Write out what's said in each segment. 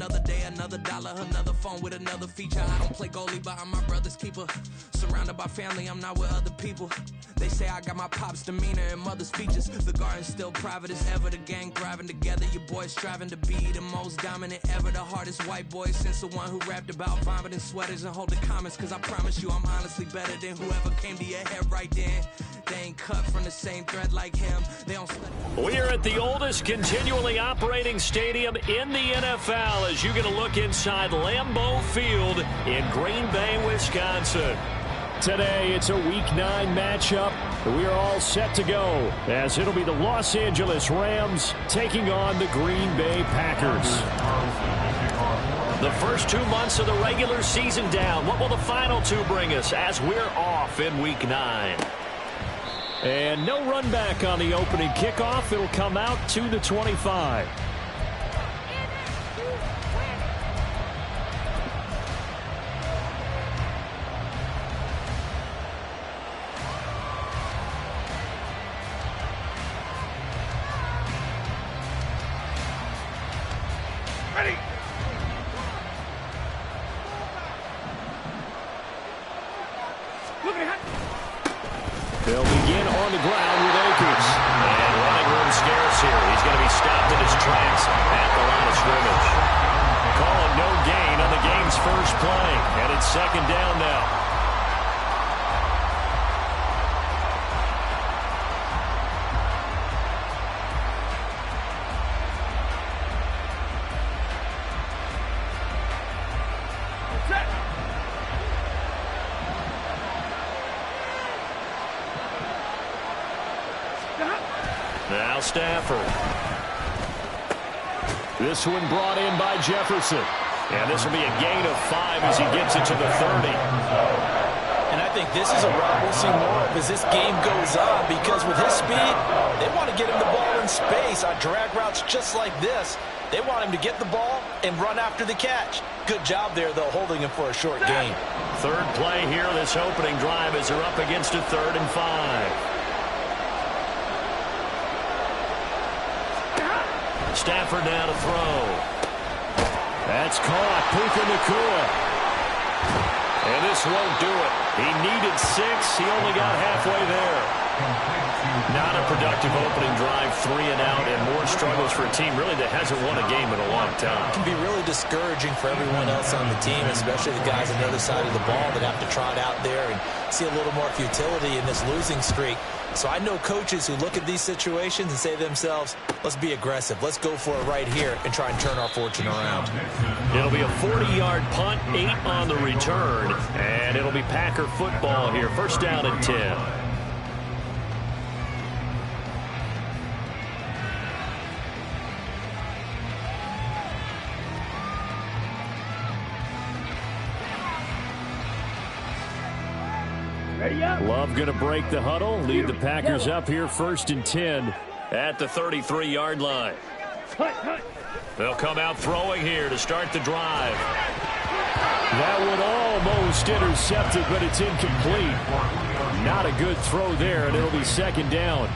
another day, another dollar, another phone with another feature. I don't play goalie, but I'm my brother's keeper. Surrounded by family, I'm not with other people. They say I got my pop's demeanor and mother's features. The garden's still private as ever. The gang thriving together. Your boys striving to be the most dominant ever. The hardest white boy since the one who rapped about vomiting sweaters and hold the comments. Cause I promise you I'm honestly better than whoever came to your head right then. They ain't cut from the same thread like him. They don't. We're at the oldest continually operating stadium in the NFL as you get a look inside Lambeau Field in Green Bay, Wisconsin. Today, it's a Week 9 matchup. We are all set to go as it'll be the Los Angeles Rams taking on the Green Bay Packers. The first 2 months of the regular season down. What will the final 2 bring us as we're off in Week 9? And no run back on the opening kickoff. It'll come out to the 25. Ready. They'll begin on the ground with Akers. And running room scarce here. He's going to be stopped in his tracks at the line of scrimmage. Calling no gain on the game's first play. And it's second down now. Now Stafford. This one brought in by Jefferson. And this will be a gain of 5 as he gets it to the 30. And I think this is a route we'll see more of as this game goes on, because with his speed, they want to get him the ball in space on drag routes just like this. They want him to get the ball and run after the catch. Good job there, though, holding him for a short gain. Third play here, this opening drive, as they're up against a 3rd and 5. Stafford now to throw. That's caught. Puka Nacua. And this won't do it. He needed 6. He only got halfway there. Not a productive opening drive, 3 and out, and more struggles for a team really that hasn't won a game in a long time. It can be really discouraging for everyone else on the team, especially the guys on the other side of the ball that have to trot out there and see a little more futility in this losing streak. So I know coaches who look at these situations and say to themselves, let's be aggressive. Let's go for it right here and try and turn our fortune around. It'll be a 40-yard punt, 8 on the return, and it'll be Packer football here. First down and 10. Love going to break the huddle, lead the Packers up here 1st and 10 at the 33-yard line. They'll come out throwing here to start the drive. That one almost intercepted, but it's incomplete. Not a good throw there, and it'll be 2nd down.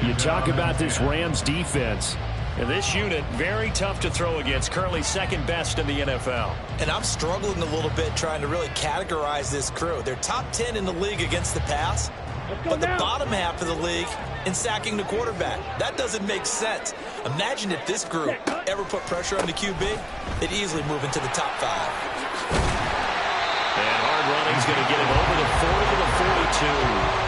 You talk about this Rams defense. And this unit, very tough to throw against, currently 2nd best in the NFL. And I'm struggling a little bit trying to really categorize this crew. They're top 10 in the league against the pass, but the bottom half of the league in sacking the quarterback. That doesn't make sense. Imagine if this group ever put pressure on the QB, they'd easily move into the top 5. And hard running's going to get him over the 40 to the 42.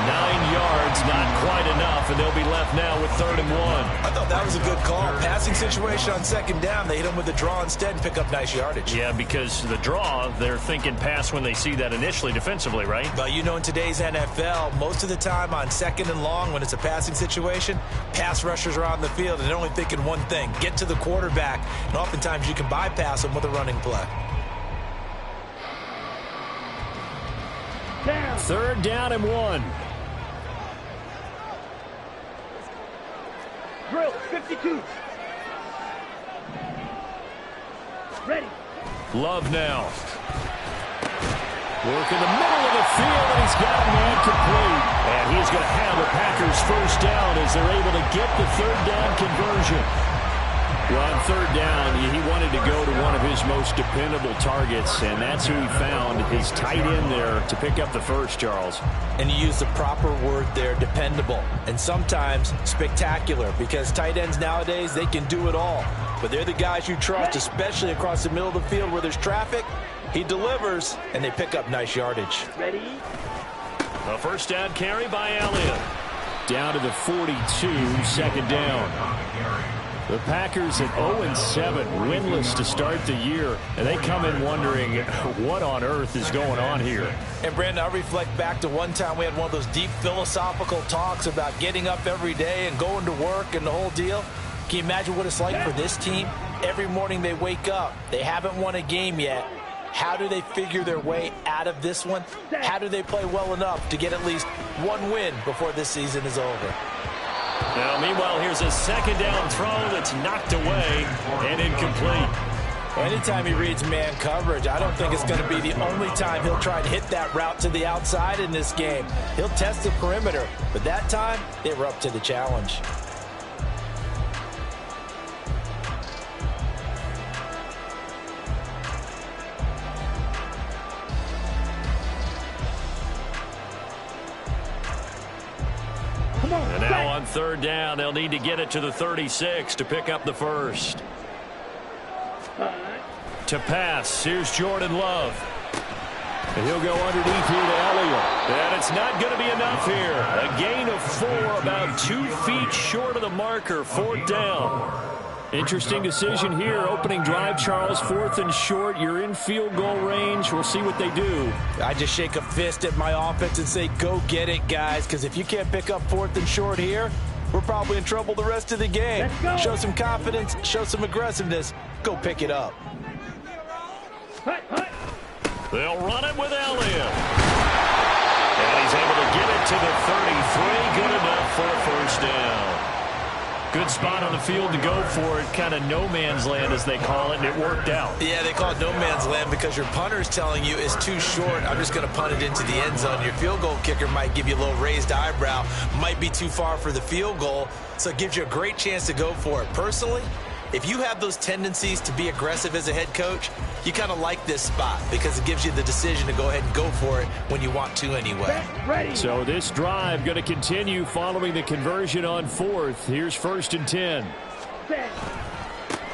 9 yards, not quite enough, and they'll be left now with 3rd and 1. I thought that was a good call. Passing situation on 2nd down. They hit him with the draw instead and pick up nice yardage. Yeah, because the draw, they're thinking pass when they see that initially defensively, right? But you know, in today's NFL, most of the time on 2nd and long, when it's a passing situation, pass rushers are on the field and they're only thinking one thing, get to the quarterback. And oftentimes you can bypass them with a running play. 3rd down and 1. Drill, 52. Ready. Love now. Work in the middle of the field, and he's got a man complete. And he's going to have the Packers 1st down as they're able to get the 3rd down conversion. Well, on third down, he wanted to go to one of his most dependable targets, and that's who he found, his tight end there, to pick up the first, Charles. And you use the proper word there, dependable, and sometimes spectacular, because tight ends nowadays, they can do it all. But they're the guys you trust, especially across the middle of the field where there's traffic. He delivers, and they pick up nice yardage. Ready? A first down carry by Elliott. Down to the 42, second down. The Packers at 0-7, winless to start the year, and they come in wondering what on earth is going on here. And, Brandon, I reflect back to one time we had one of those deep philosophical talks about getting up every day and going to work and the whole deal. Can you imagine what it's like for this team? Every morning they wake up. They haven't won a game yet. How do they figure their way out of this one? How do they play well enough to get at least one win before this season is over? Now, meanwhile, here's a second down throw that's knocked away and incomplete. Anytime he reads man coverage, I don't think it's going to be the only time he'll try and hit that route to the outside in this game. He'll test the perimeter, but that time they were up to the challenge. And now on third down, they'll need to get it to the 36 to pick up the first. To pass, here's Jordan Love. And he'll go underneath here to Elliott. And it's not going to be enough here. A gain of 4, about 2 feet short of the marker, fourth down. Interesting decision here. Opening drive, Charles, 4th and short. You're in field goal range. We'll see what they do. I just shake a fist at my offense and say, go get it, guys, because if you can't pick up 4th and short here, we're probably in trouble the rest of the game. Show some confidence, show some aggressiveness. Go pick it up. They'll run it with Elliott. And he's able to get it to the 33. Good enough for a first down. Good spot on the field to go for it. Kind of no man's land, as they call it, and it worked out. Yeah, they call it no man's land because your punter's telling you it's too short. I'm just going to punt it into the end zone. Your field goal kicker might give you a little raised eyebrow. Might be too far for the field goal, so it gives you a great chance to go for it. Personally, if you have those tendencies to be aggressive as a head coach, you kind of like this spot because it gives you the decision to go ahead and go for it when you want to anyway. So this drive going to continue following the conversion on 4th. Here's 1st and 10.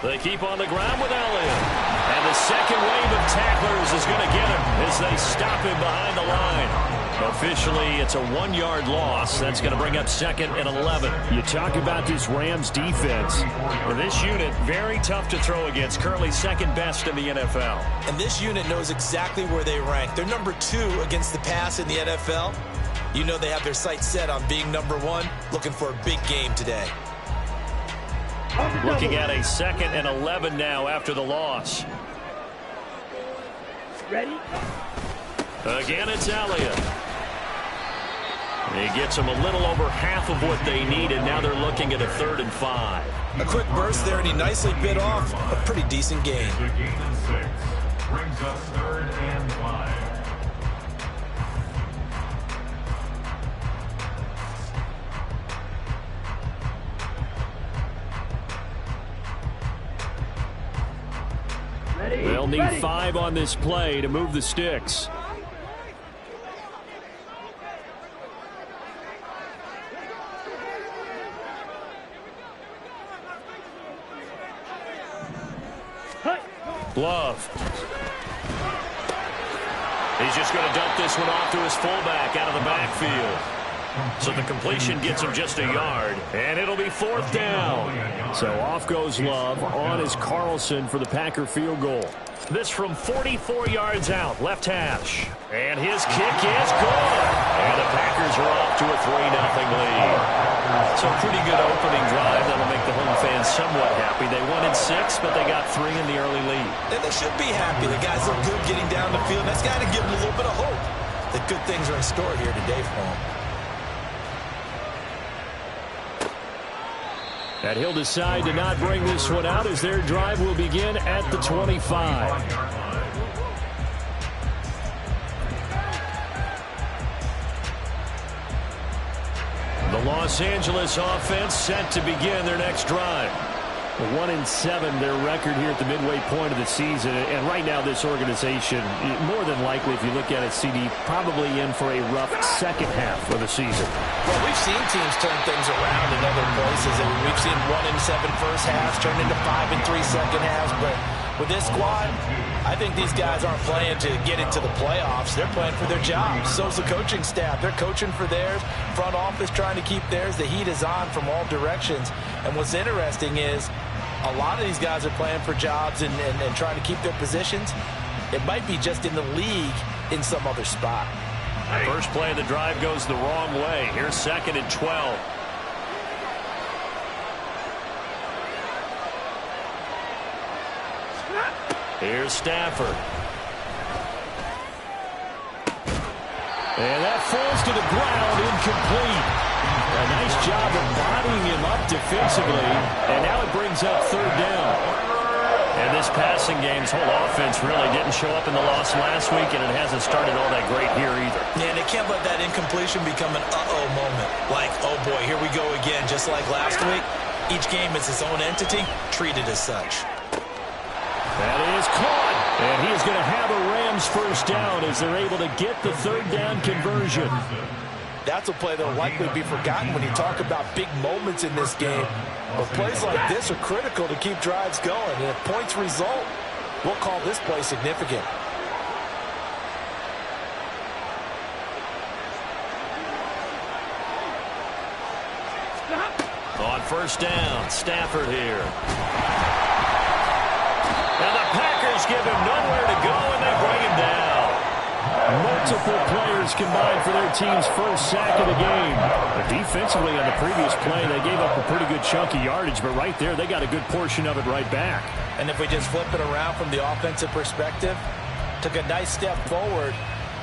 They keep on the ground with Elliott. And the second wave of tacklers is going to get him as they stop him behind the line. Officially, it's a 1-yard loss. That's going to bring up 2nd and 11. You talk about this Rams defense. Well, this unit, very tough to throw against. Currently 2nd best in the NFL. And this unit knows exactly where they rank. They're number 2 against the pass in the NFL. You know they have their sights set on being number 1, looking for a big game today. Looking at a 2nd and 11 now after the loss. Ready? Again, it's Elliott. He gets them a little over half of what they need, and now they're looking at a 3rd and 5. A quick burst there, and he nicely bit off a pretty decent gain. The gain and 6 brings us 3rd and 5. They'll need 5 on this play to move the sticks. Love. He's just going to dump this one off to his fullback out of the backfield. So the completion gets him just a yard, and it'll be 4th down. So off goes Love. On is Carlson for the Packer field goal. This from 44 yards out, left hash. And his kick is good. And the Packers are off to a 3-0 lead. So a pretty good opening drive. That'll make the home fans somewhat happy. They wanted 6, but they got 3 in the early lead. And they should be happy. The guys look good getting down the field. That's got to give them a little bit of hope that good things are in store here today for them. And he'll decide to not bring this one out as their drive will begin at the 25. The Los Angeles offense set to begin their next drive. 1-7 their record here at the midway point of the season. And right now this organization, more than likely, if you look at it, CD, probably in for a rough second half of the season. Well, we've seen teams turn things around in other places. I mean, we've seen 1-7 first halves turn into 5-3 second halves. But with this squad, I think these guys aren't playing to get into the playoffs. They're playing for their jobs. So's the coaching staff. They're coaching for theirs. Front office trying to keep theirs. The heat is on from all directions. And what's interesting is a lot of these guys are playing for jobs and trying to keep their positions. It might be just in the league in some other spot. First play of the drive goes the wrong way. Here's 2nd and 12. Here's Stafford. And that falls to the ground, incomplete. A nice job of bodying him up defensively, and now it brings up 3rd down. And this passing game's whole offense really didn't show up in the loss last week, and it hasn't started all that great here either. Yeah, and they can't let that incompletion become an uh-oh moment. Like, oh boy, here we go again, just like last week. Each game is its own entity, treated as such. That is caught, and he is going to have a Rams first down as they're able to get the 3rd down conversion. That's a play that will likely be forgotten when you talk about big moments in this game. But plays like this are critical to keep drives going. And if points result, we'll call this play significant. On first down, Stafford here. And the Packers give him nowhere to go, and they bring him down. Multiple players combined for their team's first sack of the game. But defensively on the previous play, they gave up a pretty good chunk of yardage, but right there, they got a good portion of it right back. And if we just flip it around from the offensive perspective, took a nice step forward,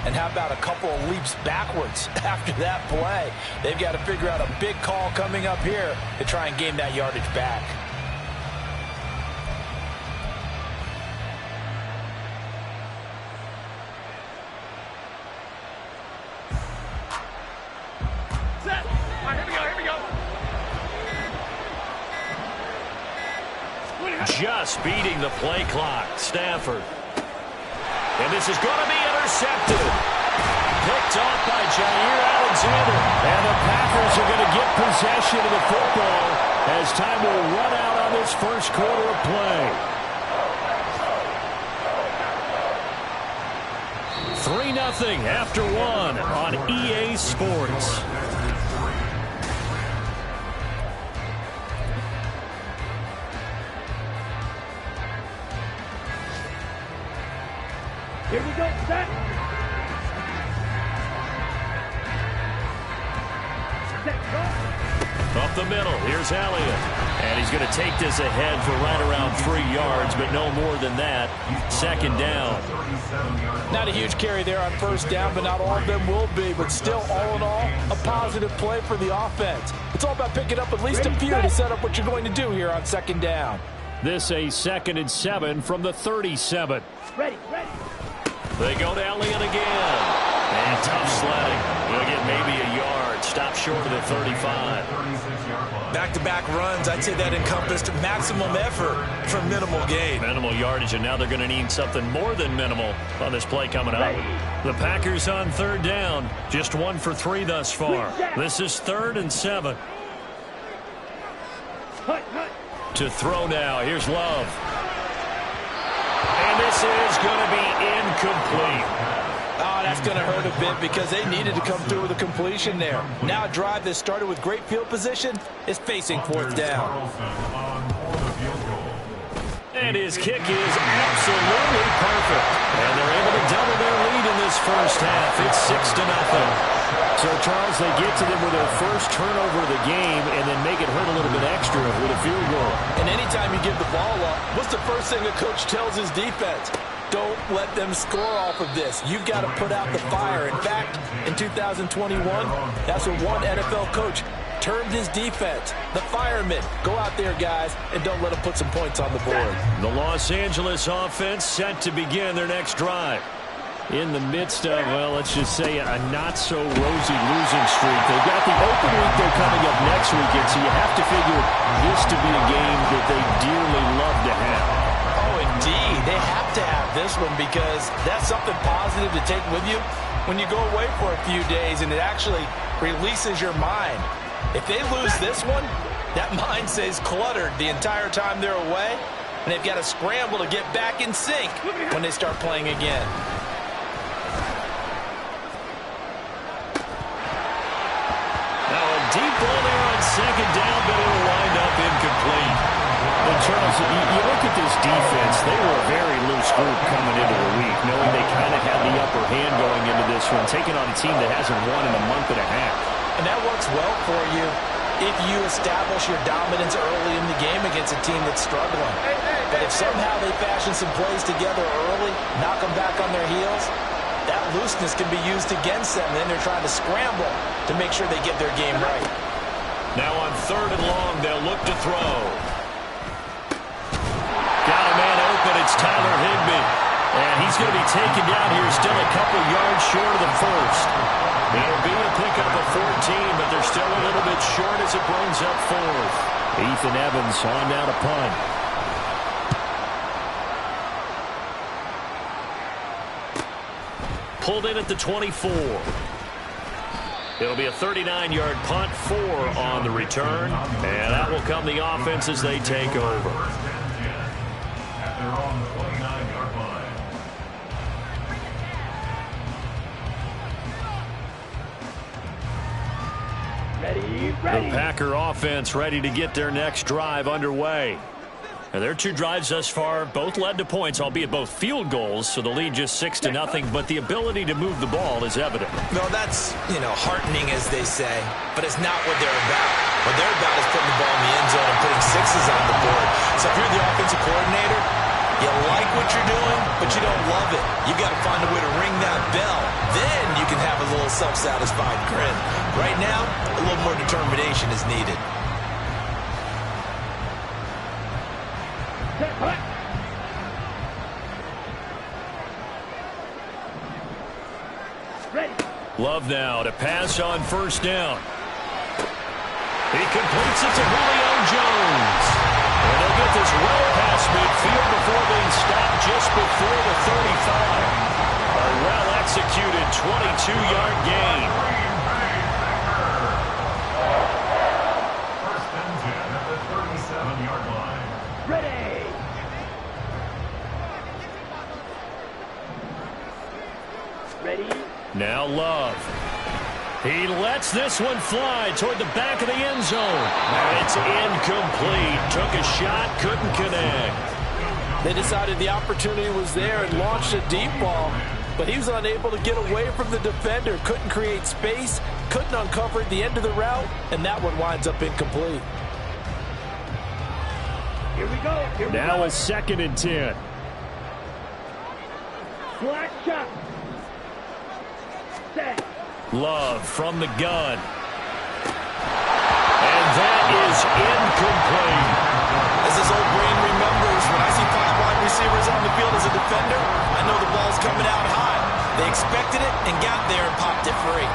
and how about a couple of leaps backwards after that play? They've got to figure out a big call coming up here to try and gain that yardage back. Just beating the play clock, Stafford. And this is going to be intercepted. Picked off by Jair Alexander. And the Packers are going to get possession of the football as time will run out on this first quarter of play. 3-0 after 1 on EA Sports. Here we go, set. Set, go. Up the middle, here's Elliott. And he's going to take this ahead for right around 3 yards, but no more than that. 2nd down. Not a huge carry there on first down, but not all of them will be. But still, all in all, a positive play for the offense. It's all about picking up at least a few to set up what you're going to do here on 2nd down. This a 2nd and 7 from the 37. Ready, ready. They go to Elliott again. And tough sledding. He'll get maybe a yard. Stop short of the 35. Back-to-back runs, I'd say that encompassed maximum effort for minimal gain. Minimal yardage, and now they're going to need something more than minimal on this play coming up. The Packers on 3rd down. Just 1 for 3 thus far. This is 3rd and 7. To throw now. Here's Love. And this is going to be incomplete. Oh, that's going to hurt a bit because they needed to come through with a completion there. Now a drive that started with great field position is facing 4th down. And his kick is absolutely perfect. And they're able to double their lead in this first half. It's 6-0. So, Charles, they get to them with their first turnover of the game and then make it hurt a little bit extra with a field goal. And anytime you give the ball up, what's the first thing a coach tells his defense? Don't let them score off of this. You've got to put out the fire. In fact, in 2021, that's what one NFL coach termed his defense. The firemen. Go out there, guys, and don't let them put some points on the board. The Los Angeles offense set to begin their next drive. in the midst of, well, let's just say a not-so-rosy losing streak. They've got the open week they're coming up next weekend, so you have to figure this to be a game that they dearly love to have. Oh, indeed. They have to have this one because that's something positive to take with you when you go away for a few days, and it actually releases your mind. If they lose this one, that mind stays cluttered the entire time they're away, and they've got to scramble to get back in sync when they start playing again. Now a deep ball there on second down, but it'll wind up incomplete. And Charles, you look at this defense, they were a very loose group coming into the week, knowing they kind of had the upper hand going into this one, taking on a team that hasn't won in a month and a half. And that works well for you if you establish your dominance early in the game against a team that's struggling. But if somehow they fashion some plays together early, knock them back on their heels, that looseness can be used against them. Then they're trying to scramble to make sure they get their game right. Now on 3rd and long, they'll look to throw. Got a man open. It's Tyler Higbee. And he's going to be taken down here, still a couple yards short of the first. It'll be a pickup of 14, but they're still a little bit short as it brings up 4th. Ethan Evans on down to punt. Pulled in at the 24. It'll be a 39-yard punt, 4 on the return, and that will come the offense as they take over. At their own 29-yard line. The Packer offense ready to get their next drive underway. Now, their 2 drives thus far both led to points, albeit both field goals, so the lead just 6-0, but the ability to move the ball is evident. No, that's, heartening, as they say, but it's not what they're about. What they're about is putting the ball in the end zone and putting 6s on the board. So if you're the offensive coordinator, you like what you're doing, but you don't love it. You've got to find a way to ring that bell. Then you can have a little self-satisfied grin. Right now, a little more determination is needed. Love now to pass on 1st down. He completes it to Julio Jones. And they'll get this well past midfield before being stopped just before the 35. A well-executed 22-yard gain. First and 10 at the 37-yard line. Ready. Ready. Now Love. He lets this one fly toward the back of the end zone. And it's incomplete. Took a shot, couldn't connect. They decided the opportunity was there and launched a deep ball, but he was unable to get away from the defender. Couldn't create space, couldn't uncover the end of the route, and that one winds up incomplete. Here we go. Here we Now go. a 2nd and 10. Flat shot. Set. Love from the gun. And that is incomplete. As his old brain remembers, when I see 5 wide receivers on the field as a defender, I know the ball's coming out high. They expected it and got there and popped it free.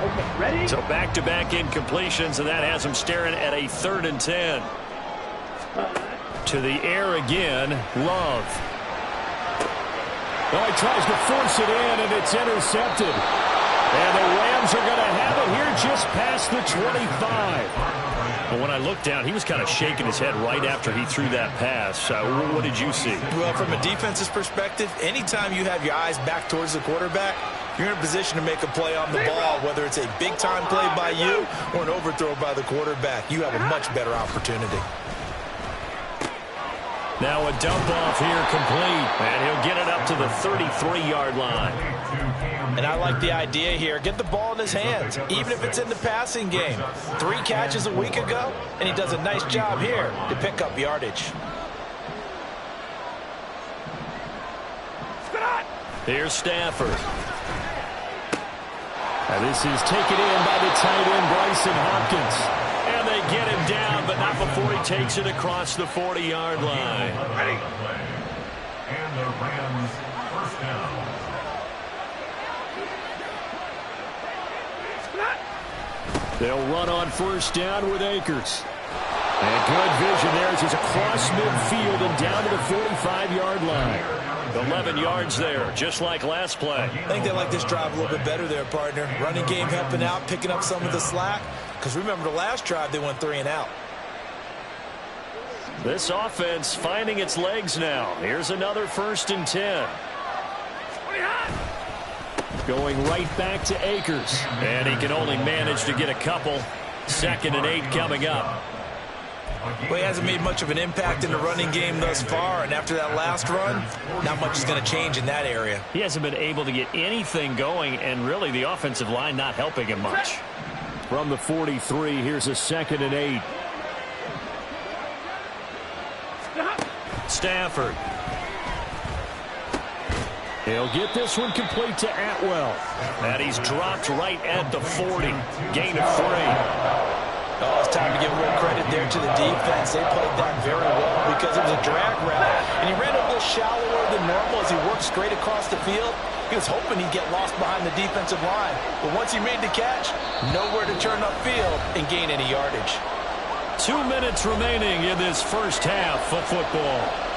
Okay, ready? So back-to-back incompletions, and that has him staring at a 3rd and 10. To the air again, Love. Oh, he tries to force it in, and it's intercepted. And the Rams are going to have it here just past the 25. But when I looked down, he was kind of shaking his head right after he threw that pass. What did you see? Well, from a defense's perspective, anytime you have your eyes back towards the quarterback, you're in a position to make a play on the ball, whether it's a big-time play by you or an overthrow by the quarterback. You have a much better opportunity. Now a dump off here complete, and he'll get it up to the 33-yard line. And I like the idea here. Get the ball in his hands, even if it's in the passing game. 3 catches a week ago, and he does a nice job here to pick up yardage. Here's Stafford. Now this is taken in by the tight end, Bryson Hopkins. And they get him down, but not before he takes it across the 40-yard line. Ready. And the Rams first down. They'll run on first down with Akers. And good vision there as he's across midfield and down to the 45-yard line. 11 yards there, just like last play. I think they like this drive a little bit better there, partner. Running game helping out, picking up some of the slack. Because remember the last drive, they went 3 and out. This offense finding its legs now. Here's another 1st and 10. Going right back to Akers. And he can only manage to get a couple. 2nd and 8 coming up. Well, he hasn't made much of an impact in the running game thus far, and after that last run, not much is going to change in that area. He hasn't been able to get anything going, and really the offensive line not helping him much. From the 43, here's a 2nd and 8. Stafford. He'll get this one complete to Atwell. And he's dropped right at the 40. Gain of 3. Oh, it's time to give a little credit there to the defense. They played that very well because it was a drag route. And he ran a little shallower than normal as he worked straight across the field. He was hoping he'd get lost behind the defensive line. But once he made the catch, nowhere to turn upfield and gain any yardage. 2 minutes remaining in this first half of football.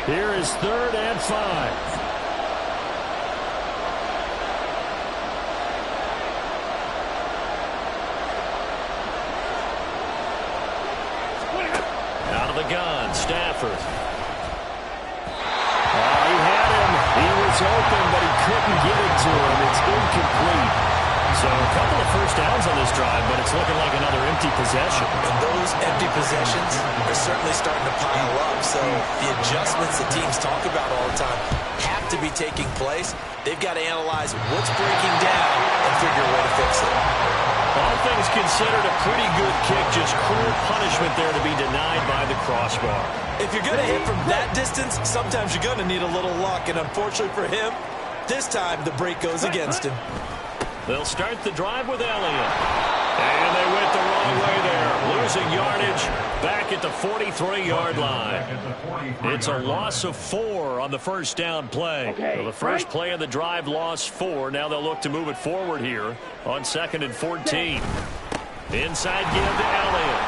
Here is 3rd and 5. Out of the gun, Stafford. He had him. He was open, but he couldn't get it to him. It's incomplete. So a couple of first downs on this drive, but it's looking like another empty possession. And those empty possessions are certainly starting to pile up. So the adjustments that teams talk about all the time have to be taking place. They've got to analyze what's breaking down and figure a way to fix it. All things considered, a pretty good kick. Just cruel punishment there to be denied by the crossbar. If you're going to hit from that distance, sometimes you're going to need a little luck. And unfortunately for him, this time the break goes against him. They'll start the drive with Elliott. And they went the wrong way there. Losing yardage back at the 43-yard line. It's a loss of 4 on the first down play. So the first play of the drive lost 4. Now they'll look to move it forward here on 2nd and 14. Inside give to Elliott.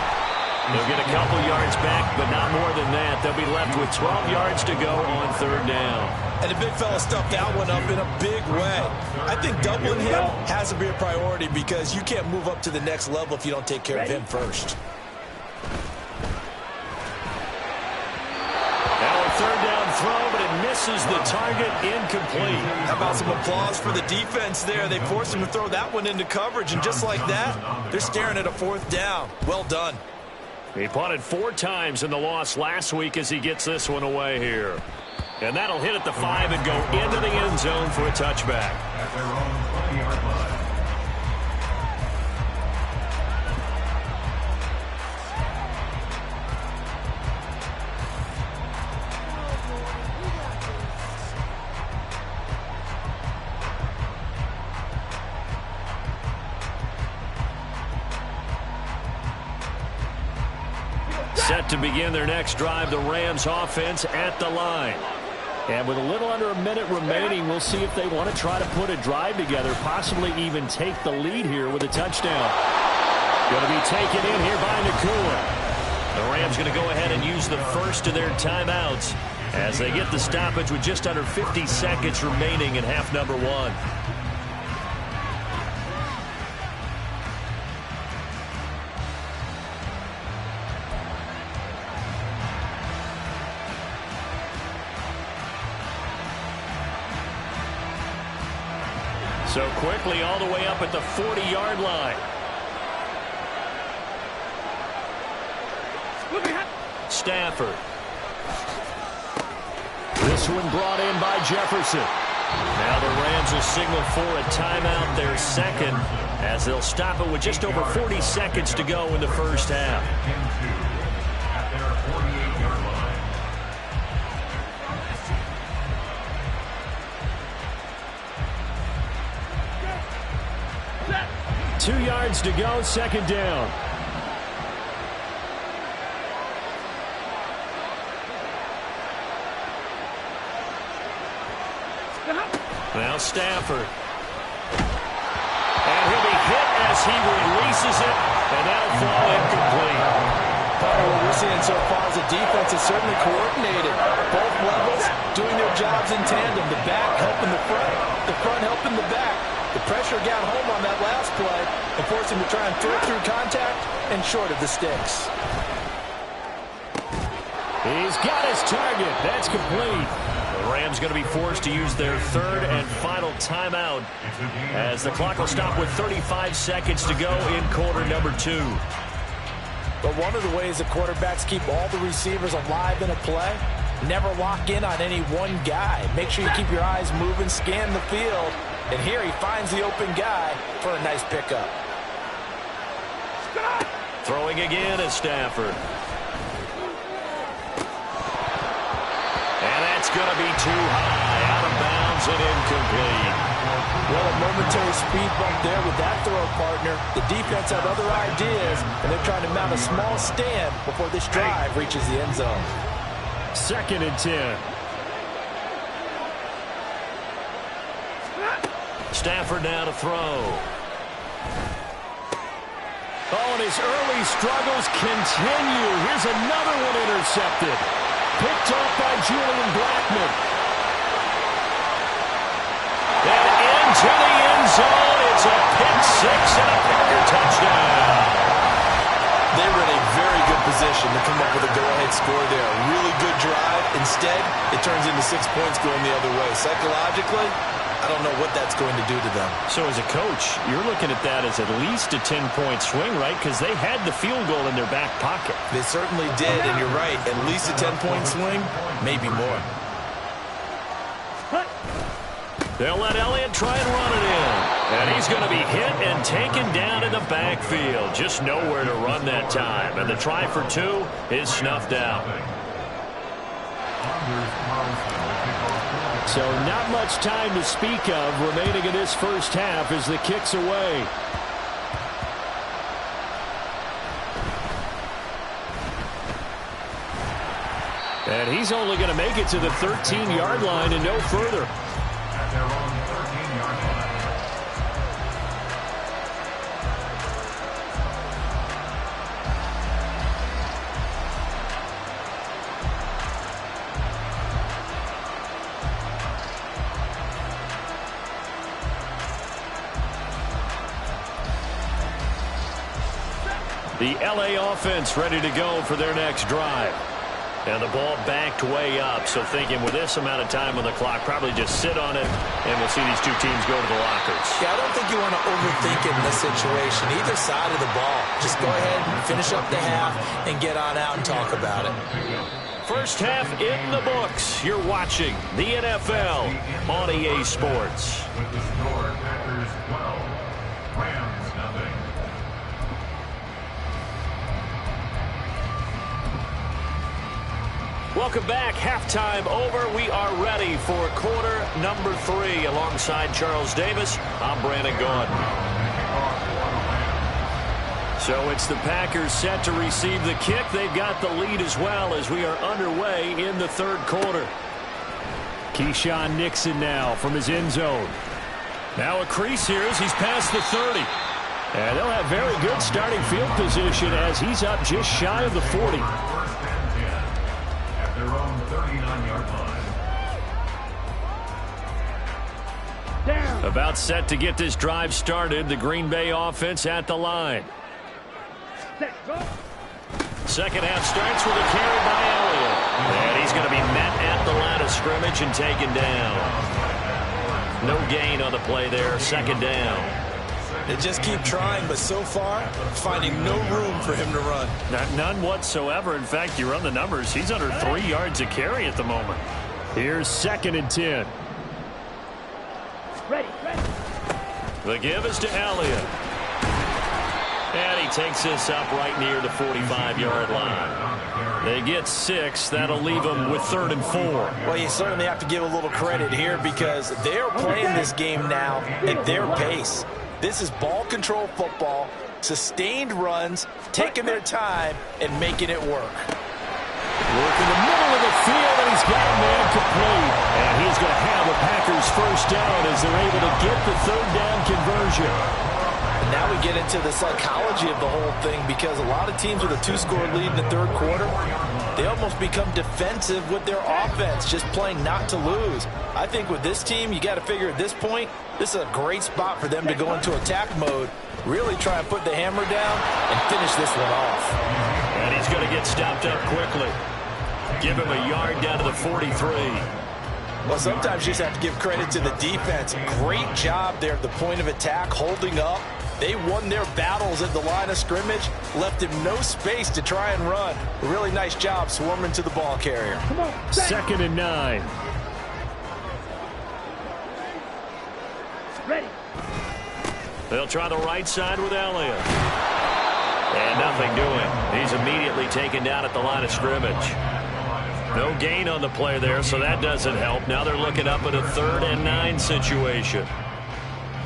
They'll get a couple yards back, but not more than that. They'll be left with 12 yards to go on 3rd down. And the big fella stuffed that one up in a big way. I think doubling him has to be a priority because you can't move up to the next level if you don't take care of him first. Now a 3rd down throw, but it misses the target, incomplete. How about some applause for the defense there? They forced him to throw that one into coverage, and just like that, they're staring at a 4th down. Well done. He punted 4 times in the loss last week as he gets this one away here. And that'll hit at the 5 and go into the end zone for a touchback. At their own 20-yard line. Set to begin their next drive, the Rams offense at the line. And with a little under a minute remaining, we'll see if they want to try to put a drive together, possibly even take the lead here with a touchdown. Going to be taken in here by Nakua. The Rams going to go ahead and use the first of their timeouts as they get the stoppage with just under 50 seconds remaining in half number 1. So quickly all the way up at the 40-yard line. Stafford. This one brought in by Jefferson. Now the Rams will signal for a timeout, their 2nd, as they'll stop it with just over 40 seconds to go in the first half. At their 48-yard line. 2 yards to go, second down. Now Stafford. And he'll be hit as he releases it, and that'll fall incomplete. What we're seeing so far is the defense is certainly coordinated. Both levels doing their jobs in tandem. The back helping the front helping the back. The pressure got home on that last play and forced him to try and throw through contact and short of the sticks. He's got his target. That's complete. The Rams going to be forced to use their third and final timeout as the clock will stop with 35 seconds to go in quarter number 2. But one of the ways that quarterbacks keep all the receivers alive in a play, never lock in on any one guy. Make sure you keep your eyes moving, scan the field. And here he finds the open guy for a nice pickup. Throwing again is Stafford. And that's going to be too high, out of bounds and incomplete. Well, a momentary speed bump there with that throw partner. The defense had other ideas, and they're trying to mount a small stand before this drive reaches the end zone. Second and 10. Stafford now to throw. Oh, and his early struggles continue. Here's another one intercepted. Picked off by Julian Blackmon. And into the end zone. It's a pick six and a Packer touchdown. They were in a very good position to come up with a go-ahead score there. A really good drive. Instead, it turns into 6 points going the other way. Psychologically, I don't know what that's going to do to them. So as a coach, you're looking at that as at least a 10-point swing, right? Because they had the field goal in their back pocket. They certainly did, and you're right. At least a 10-point swing, maybe more. They'll let Elliott try and run it in. And he's going to be hit and taken down in the backfield. Just nowhere to run that time. And the try for 2 is snuffed out. So not much time to speak of remaining in this first half as the kick's away. And he's only going to make it to the 13-yard line and no further. At their own 13-yard line. The LA offense ready to go for their next drive. And the ball backed way up, so thinking with this amount of time on the clock, probably just sit on it, and we'll see these two teams go to the lockers. Yeah, I don't think you want to overthink it in this situation. Either side of the ball. Just go ahead and finish up the half and get on out and talk about it. First half in the books. You're watching the NFL on EA Sports. With the score, Packers 12, Rams nothing. Welcome back. Halftime over. We are ready for quarter number 3. Alongside Charles Davis, I'm Brandon Gaudin. So it's the Packers set to receive the kick. They've got the lead as well as we are underway in the third quarter. Keyshawn Nixon now from his end zone. Now a crease here as he's past the 30. And they'll have very good starting field position as he's up just shy of the 40. Their own 39-yard line. Down. About set to get this drive started. The Green Bay offense at the line. Set, go. Second half starts with a carry by Elliott. And he's going to be met at the line of scrimmage and taken down. No gain on the play there. Second down. They just keep trying, but so far, finding no room for him to run. None whatsoever. In fact, you run the numbers. He's under 3 yards a carry at the moment. Here's second and 10. Ready. The give is to Elliott. And he takes this up right near the 45-yard line. They get 6. That'll leave them with 3rd and 4. Well, you certainly have to give a little credit here because they're playing this game now at their pace. This is ball control football, sustained runs, taking their time, and making it work. Work in the middle of the field, and he's got a man complete. And he's going to have a Packers first down as they're able to get the third down conversion. And now we get into the psychology of the whole thing, because a lot of teams with a 2-score lead in the third quarter, they almost become defensive with their offense, just playing not to lose. I think with this team, you got to figure at this point, this is a great spot for them to go into attack mode, really try and put the hammer down and finish this one off. And he's going to get stopped up quickly. Give him a yard down to the 43. Well, sometimes you just have to give credit to the defense. Great job there at the point of attack, holding up. They won their battles at the line of scrimmage, left him no space to try and run. A really nice job swarming to the ball carrier. Come on, 2nd and 9. ready. They'll try the right side with Elliott. And nothing doing. He's immediately taken down at the line of scrimmage. No gain on the play there, so that doesn't help. Now they're looking up at a 3rd and 9 situation.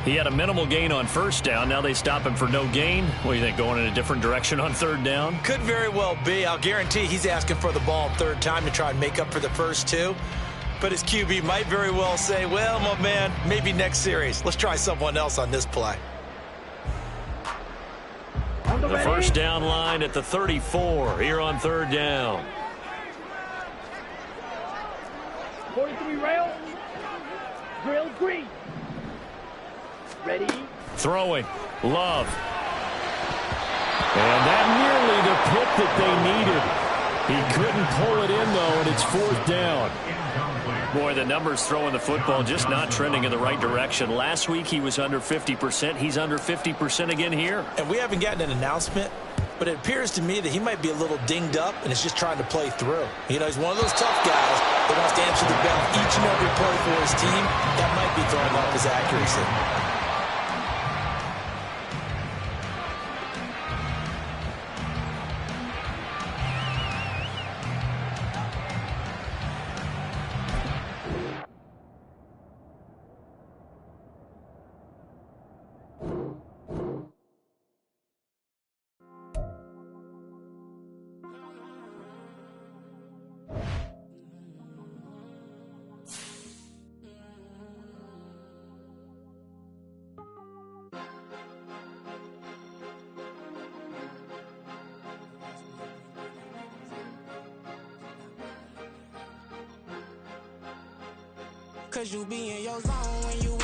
He had a minimal gain on first down. Now they stop him for no gain. What do you think, going in a different direction on 3rd down? Could very well be. I'll guarantee he's asking for the ball third time to try and make up for the first two. But his QB might very well say, well, my man, maybe next series. Let's try someone else on this play. The first down line at the 34 here on 3rd down. 43 rail. Drill green. Ready. Throwing. Love. And that nearly the pick that they needed. He couldn't pull it in, though, and it's 4th down. Boy, the numbers throwing the football just not trending in the right direction. Last week he was under 50%. He's under 50% again here. And we haven't gotten an announcement, but it appears to me that he might be a little dinged up and is just trying to play through. You know, he's one of those tough guys that wants to answer the bell each and every play for his team. That might be throwing off his accuracy. Cause you be in your zone when you